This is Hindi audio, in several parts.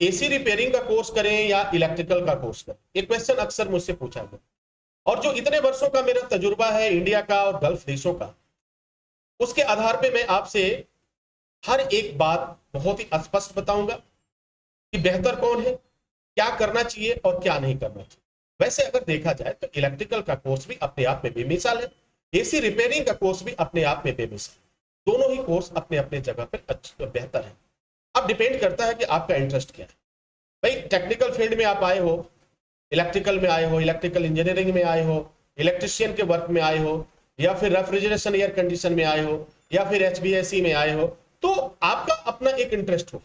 एसी रिपेयरिंग का कोर्स करें या इलेक्ट्रिकल का कोर्स करें, ये क्वेश्चन अक्सर मुझसे पूछा गया। और जो इतने वर्षों का मेरा तजुर्बा है इंडिया का और गल्फ देशों का, उसके आधार पे मैं आपसे हर एक बात बहुत ही स्पष्ट बताऊंगा कि बेहतर कौन है, क्या करना चाहिए और क्या नहीं करना चाहिए। वैसे अगर देखा जाए तो इलेक्ट्रिकल का कोर्स भी अपने आप में बेमिसाल है, एसी रिपेयरिंग का कोर्स भी अपने आप में बेमिसाल, दोनों ही कोर्स अपने अपने जगह पर बेहतर है। अब डिपेंड करता है कि आपका इंटरेस्ट क्या है। भाई टेक्निकल फील्ड में आप आए हो, इलेक्ट्रिकल में आए हो, इलेक्ट्रिकल इंजीनियरिंग में आए हो, इलेक्ट्रिशियन के वर्क में आए हो, या फिर रेफ्रिजरेशन एयर कंडीशन में आए हो, या फिर एचवीएसी में आए हो, तो आपका अपना एक इंटरेस्ट हो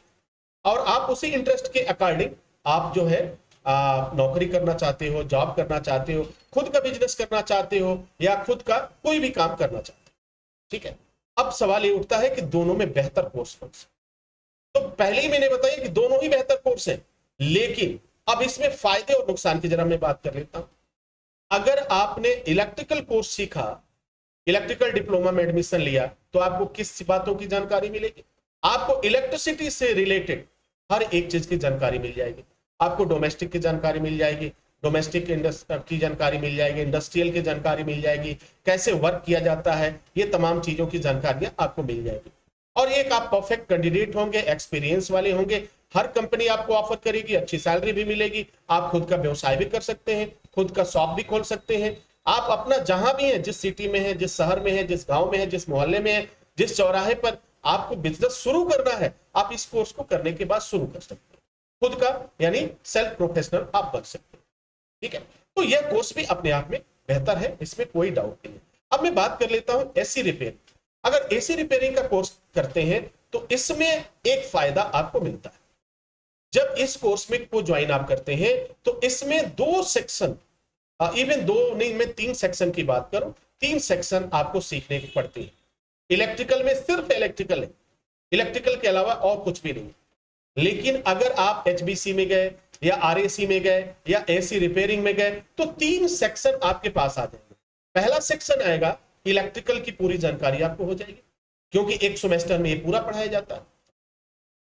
और आप उसी इंटरेस्ट के अकॉर्डिंग आप जो है नौकरी करना चाहते हो, जॉब करना चाहते हो, खुद का बिजनेस करना चाहते हो, या खुद का कोई भी काम करना चाहते हो। ठीक है, अब सवाल ये उठता है कि दोनों में बेहतर कोर्स कौन सा। तो पहले ही मैंने बताया कि दोनों ही बेहतर कोर्स है, लेकिन अब इसमें फायदे और नुकसान की जरा मैं बात कर लेता हूं। अगर आपने इलेक्ट्रिकल कोर्स सीखा, इलेक्ट्रिकल डिप्लोमा में एडमिशन लिया, तो आपको किस बातों की जानकारी मिलेगी? आपको इलेक्ट्रिसिटी से रिलेटेड हर एक चीज की जानकारी मिल जाएगी। आपको डोमेस्टिक की जानकारी मिल जाएगी, डोमेस्टिक की जानकारी मिल जाएगी, इंडस्ट्रियल की जानकारी मिल जाएगी, कैसे वर्क किया जाता है, ये तमाम चीजों की जानकारियां आपको मिल जाएगी। और एक आप परफेक्ट कैंडिडेट होंगे, एक्सपीरियंस वाले होंगे, हर कंपनी आपको ऑफर करेगी, अच्छी सैलरी भी मिलेगी, आप खुद का व्यवसाय भी कर सकते हैं, खुद का शॉप भी खोल सकते हैं। आप अपना जहां भी है, जिस सिटी में है, जिस शहर में है, जिस गांव में है, जिस मोहल्ले में है, जिस चौराहे पर आपको बिजनेस शुरू करना है, आप इस कोर्स को करने के बाद शुरू कर सकते हैं, खुद का यानी सेल्फ प्रोफेशनल आप बन सकते हैं। ठीक है, तो यह कोर्स भी अपने आप में बेहतर है, इसमें कोई डाउट नहीं है। अब मैं बात कर लेता हूं एसी रिपेयर। अगर एसी रिपेयरिंग का कोर्स करते हैं तो इसमें एक फायदा आपको मिलता है। जब इस कोर्स में को ज्वाइन आप करते हैं तो इसमें दो सेक्शन, इवन दो नहीं, मैं 3 सेक्शन की बात करूं, 3 सेक्शन आपको सीखने की पड़ती है। इलेक्ट्रिकल में सिर्फ इलेक्ट्रिकल है, इलेक्ट्रिकल के अलावा और कुछ भी नहीं। लेकिन अगर आप एचबीसी में गए या आरएसी में गए या एसी रिपेयरिंग में गए तो 3 सेक्शन आपके पास आ जाएंगे। पहला सेक्शन आएगा, इलेक्ट्रिकल की पूरी जानकारी आपको हो जाएगी, क्योंकि एक सेमेस्टर में ये पूरा पढ़ाया जाता है।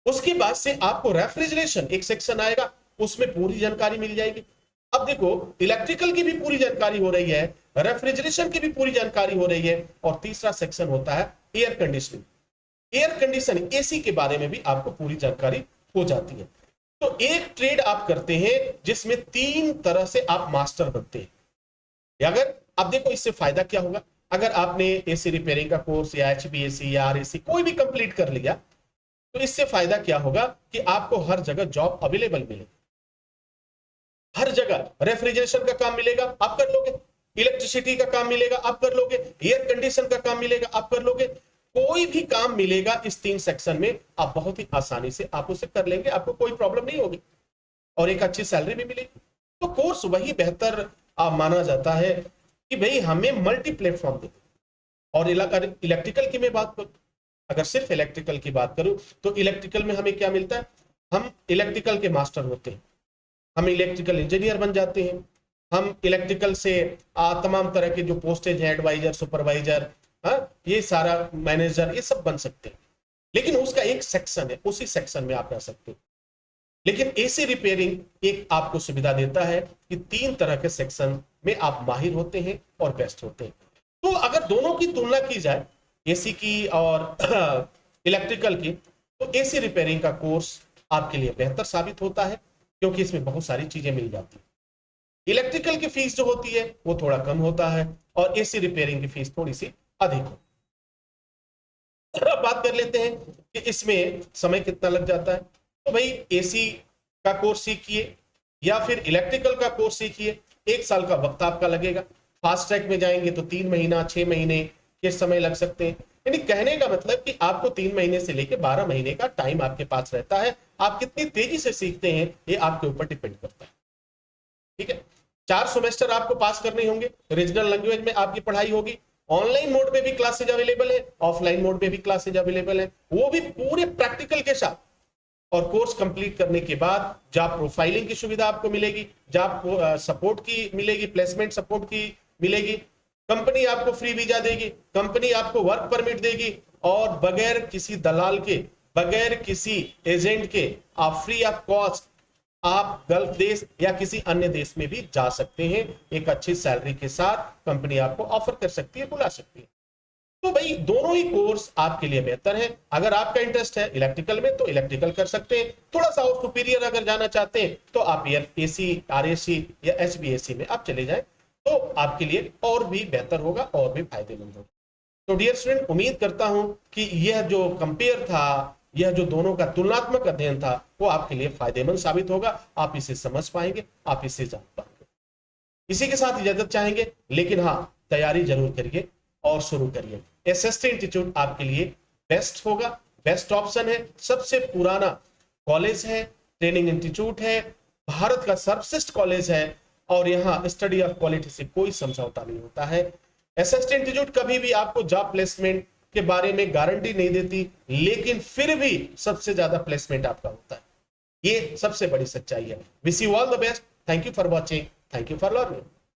उसके बाद से आपको रेफ्रिजरेशन एक सेक्शन आएगा, उसमें पूरी जानकारी मिल जाएगी। अब देखो, इलेक्ट्रिकल की भी पूरी जानकारी हो रही है, रेफ्रिजरेशन की भी पूरी जानकारी हो रही है, और तीसरा सेक्शन होता है air conditioning. Air conditioning AC के बारे में भी आपको पूरी जानकारी हो जाती है। तो एक ट्रेड आप करते हैं जिसमें 3 तरह से आप मास्टर बनते हैं। अगर अब देखो इससे फायदा क्या होगा, अगर आपने एसी रिपेयरिंग का कोर्स या एचबीएसी या आरएसी कोई भी कंप्लीट कर लिया, तो इससे फायदा क्या होगा कि आपको हर जगह जॉब अवेलेबल मिलेगी। हर जगह रेफ्रिजरेशन का काम मिलेगा, आप कर लोगे, इलेक्ट्रिसिटी का काम मिलेगा, आप कर लोगे, एयर कंडीशन का काम मिलेगा, आप कर लोगे, कोई भी काम मिलेगा इस 3 सेक्शन में, आप बहुत ही आसानी से आप उसे कर लेंगे, आपको कोई प्रॉब्लम नहीं होगी और एक अच्छी सैलरी भी मिलेगी। तो कोर्स वही बेहतर माना जाता है कि भाई हमें मल्टी प्लेटफॉर्म देते। और इलेक्ट्रिकल की मैं बात करूं, अगर सिर्फ इलेक्ट्रिकल की बात करूं तो इलेक्ट्रिकल में हमें क्या मिलता है, हम इलेक्ट्रिकल के मास्टर होते हैं, हम इलेक्ट्रिकल इंजीनियर बन जाते हैं, हम इलेक्ट्रिकल से तमाम तरह के जो पोस्टेज है, एडवाइजर, सुपरवाइजर, ये सारा मैनेजर, ये सब बन सकते हैं। लेकिन उसका एक सेक्शन है, उसी सेक्शन में आप रह सकते हैं। लेकिन एसी रिपेयरिंग एक आपको सुविधा देता है कि 3 तरह के सेक्शन में आप माहिर होते हैं और बेस्ट होते हैं। तो अगर दोनों की तुलना की जाए, एसी की और इलेक्ट्रिकल की, तो एसी रिपेयरिंग का कोर्स आपके लिए बेहतर साबित होता है, क्योंकि इसमें बहुत सारी चीजें मिल जाती है। इलेक्ट्रिकल की फीस जो होती है वो थोड़ा कम होता है और एसी रिपेयरिंग की फीस थोड़ी सी अधिक होती है। अब बात कर लेते हैं कि इसमें समय कितना लग जाता है। तो भाई एसी का कोर्स सीखिए या फिर इलेक्ट्रिकल का कोर्स सीखिए, 1 साल का वक्त आपका लगेगा। फास्ट ट्रैक में जाएंगे तो 3 महीना 6 महीने के समय लग सकते हैं। यानी कहने का मतलब कि आपको 3 महीने से लेकर 12 महीने का टाइम आपके पास रहता है। आप कितनी तेजी से सीखते हैं ये आपके ऊपर डिपेंड करता है। ठीक है, 4 सेमेस्टर आपको पास करने होंगे, रीजनल लैंग्वेज में आपकी पढ़ाई होगी, ऑनलाइन मोड पे भी क्लासेज अवेलेबल है, ऑफलाइन मोड पे भी क्लासेज अवेलेबल है, वो भी पूरे प्रैक्टिकल के साथ। और कोर्स कंप्लीट करने के बाद जॉब प्रोफाइलिंग की सुविधा आपको मिलेगी, जॉब सपोर्ट की मिलेगी, प्लेसमेंट सपोर्ट की मिलेगी, कंपनी आपको फ्री वीजा देगी, कंपनी आपको वर्क परमिट देगी, और बगैर किसी दलाल के बगैर किसी एजेंट के आप फ्री ऑफ कॉस्ट आप गल्फ देश या किसी अन्य देश में भी जा सकते हैं। एक अच्छी सैलरी के साथ कंपनी आपको ऑफर कर सकती है, बुला सकती है। तो भाई दोनों ही कोर्स आपके लिए बेहतर है। अगर आपका इंटरेस्ट है इलेक्ट्रिकल में तो इलेक्ट्रिकल कर सकते हैं, थोड़ा सा और सुपीरियर अगर जाना चाहते हैं तो आप एसी, आरएसी या एचवीएसी में आप चले जाएं, तो आपके लिए और भी बेहतर होगा और भी फायदेमंद होगा। तो डियर स्टूडेंट, उम्मीद करता हूं कि यह जो कंपेयर था, यह जो दोनों का तुलनात्मक अध्ययन था, वो आपके लिए फायदेमंद साबित होगा। आप इसे समझ पाएंगे, आप इसे जान पाएंगे। इसी के साथ इजाजत चाहेंगे, लेकिन हाँ, तैयारी जरूर करिए और शुरू करिए। एसएसटी इंस्टीट्यूट आपके लिए बेस्ट होगा, बेस्ट ऑप्शन है। सबसे पुराना कॉलेज है, ट्रेनिंग इंस्टीट्यूट है, भारत का सर्वश्रेष्ठ कॉलेज है, और यहाँ स्टडी ऑफ क्वालिटी से कोई समझौता नहीं होता है। एसएसटी इंस्टीट्यूट कभी भी आपको जॉब प्लेसमेंट के बारे में गारंटी नहीं देती, लेकिन फिर भी सबसे ज्यादा प्लेसमेंट आपका होता है। ये सबसे बड़ी सच्चाई है। Wish you all the best. Thank you for watching, thank you for learning.